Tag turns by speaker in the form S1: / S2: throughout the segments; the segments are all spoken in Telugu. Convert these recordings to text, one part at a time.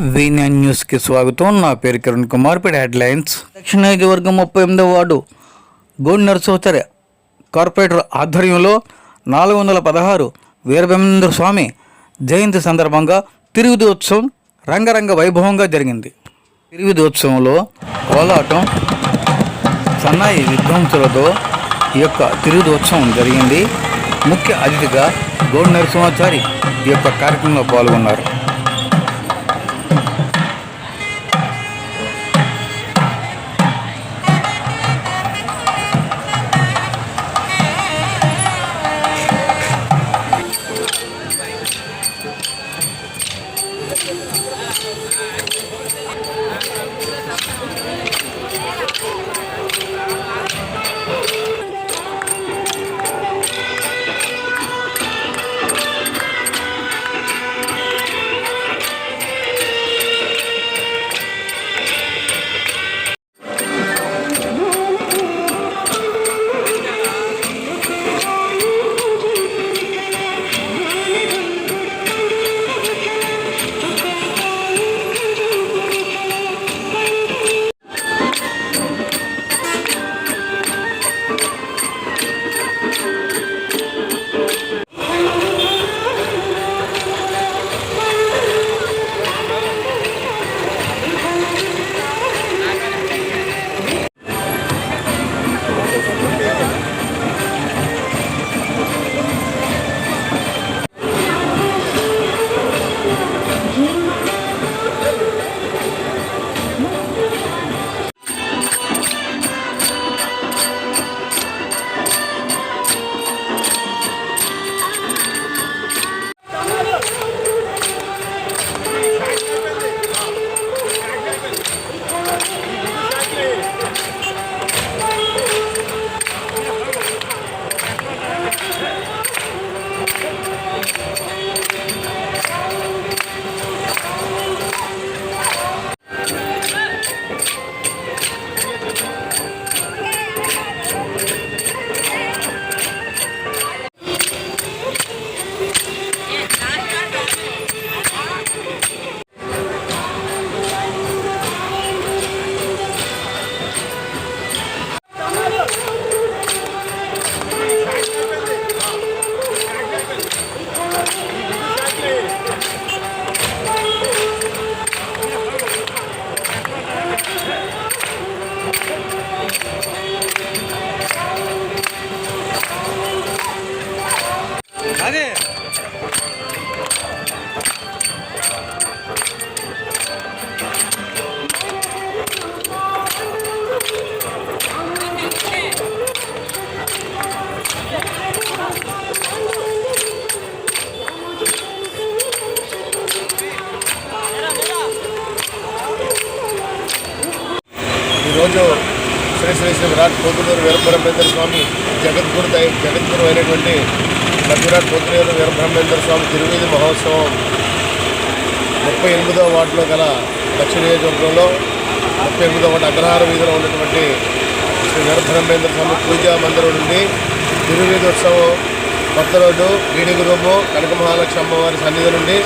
S1: V9 న్యూస్కి స్వాగతం. నా పేరు కిరణ్ కుమార్. హెడ్లైన్స్. దక్షిణ నియోజకవర్గం 38వ వార్డు గోడి నరసోత్తర కార్పొరేటర్ ఆధ్వర్యంలో 416 వీరబ్రహ్మేంద్ర స్వామి జయంతి సందర్భంగా తిరువిధోత్సవం రంగరంగ వైభవంగా జరిగింది. తిరువిధోత్సవంలో కోలాటం, సన్నాయి విధ్వంసులతో ఈ యొక్క తిరువిధోత్సవం జరిగింది. ముఖ్య అతిథిగా గోడి నరసింహాచారి ఈ యొక్క కార్యక్రమంలో పాల్గొన్నారు.
S2: ఈరోజు శ్రీ శ్రీ శ్రీ విరాట్ పోతులూరు వీరబ్రహ్మేంద్ర స్వామి జగద్గురు అయినటువంటి విరాట్ పోతులూరు వీరబ్రహ్మేంద్ర స్వామి తిరువీధి మహోత్సవం 38వ వార్డులో గల దక్షిణ నియోజకవర్గంలో 38వ వార్డు అగ్రహార వీధిలో ఉన్నటువంటి శ్రీ వీరబ్రహ్మేంద్ర స్వామి పూజా మందిరం నుండి తిరువీధి ఉత్సవం కొత్త రోడ్డు గీడిగి రూము కనక మహాలక్ష్మి అమ్మవారి సన్నిధి నుండి,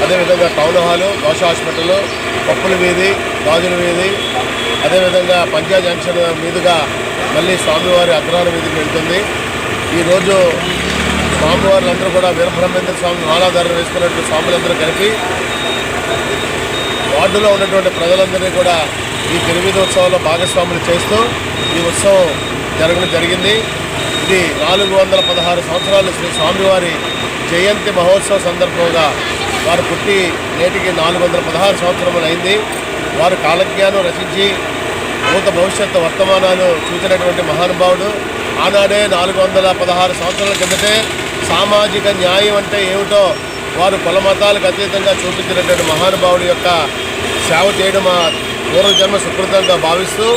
S2: అదేవిధంగా టౌన్ హాలు, దోష హాస్పిటల్, పప్పుల వీధి, గాజుల వీధి, అదేవిధంగా పంజా జంక్షన్ మీదుగా మళ్ళీ స్వామివారి అగ్రహార వీధికి వెళ్తుంది. ఈరోజు స్వామివారులందరూ కూడా వీరబ్రహ్మేంద్ర స్వామి మాలాధారణ వేసుకున్నటువంటి స్వాములందరూ కలిపి వార్డులో ఉన్నటువంటి ప్రజలందరినీ కూడా ఈ తిరువీధి ఉత్సవంలో భాగస్వాములు చేస్తూ ఈ ఉత్సవం జరగడం జరిగింది. ఇది 416 సంవత్సరాలు శ్రీ స్వామివారి జయంతి మహోత్సవ సందర్భంగా వారు పుట్టి నేటికి 416 సంవత్సరములు అయింది. వారు కాలజ్ఞానం రచించి భూత భవిష్యత్తు వర్తమానాలు చూసినటువంటి మహానుభావుడు. ఆనాడే 416 సంవత్సరాల కిందటే సామాజిక న్యాయం అంటే ఏమిటో వారు కుల మతాలకు అతీతంగా చూపించినటువంటి మహానుభావుడి యొక్క సేవ చేయడం మా పూర్వజన్మ సుకృతంగా భావిస్తూ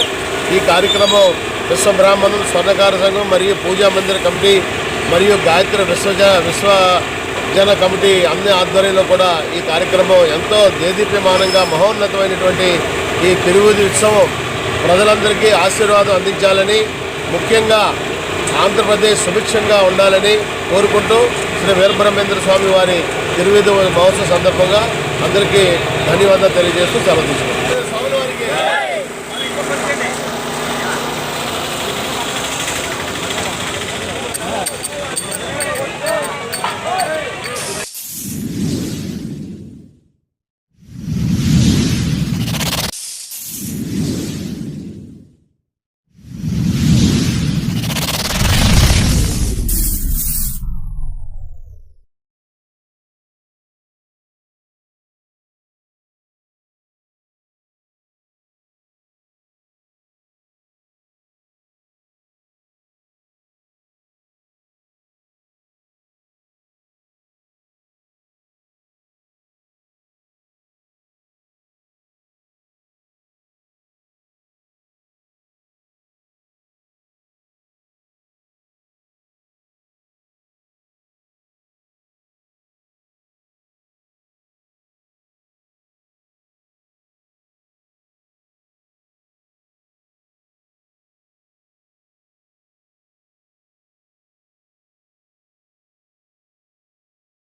S2: ఈ కార్యక్రమం విశ్వబ్రాహ్మణం స్వర్ణకార సంఘం మరియు పూజా మందిర కమిటీ మరియు గాయత్రి విశ్వజన కమిటీ అన్ని ఆధ్వర్యంలో కూడా ఈ కార్యక్రమం ఎంతో దేదీప్యమానంగా మహోన్నతమైనటువంటి ఈ తిరువీధి ఉత్సవం ప్రజలందరికీ ఆశీర్వాదం అందించాలని, ముఖ్యంగా ఆంధ్రప్రదేశ్ సుభిక్షంగా ఉండాలని కోరుకుంటూ శ్రీ వీరబ్రహ్మేంద్ర స్వామి వారి తిరువీధి మహోత్సవ సందర్భంగా అందరికీ ధన్యవాదాలు తెలియజేస్తూ సెలవు తీసుకుంటాం.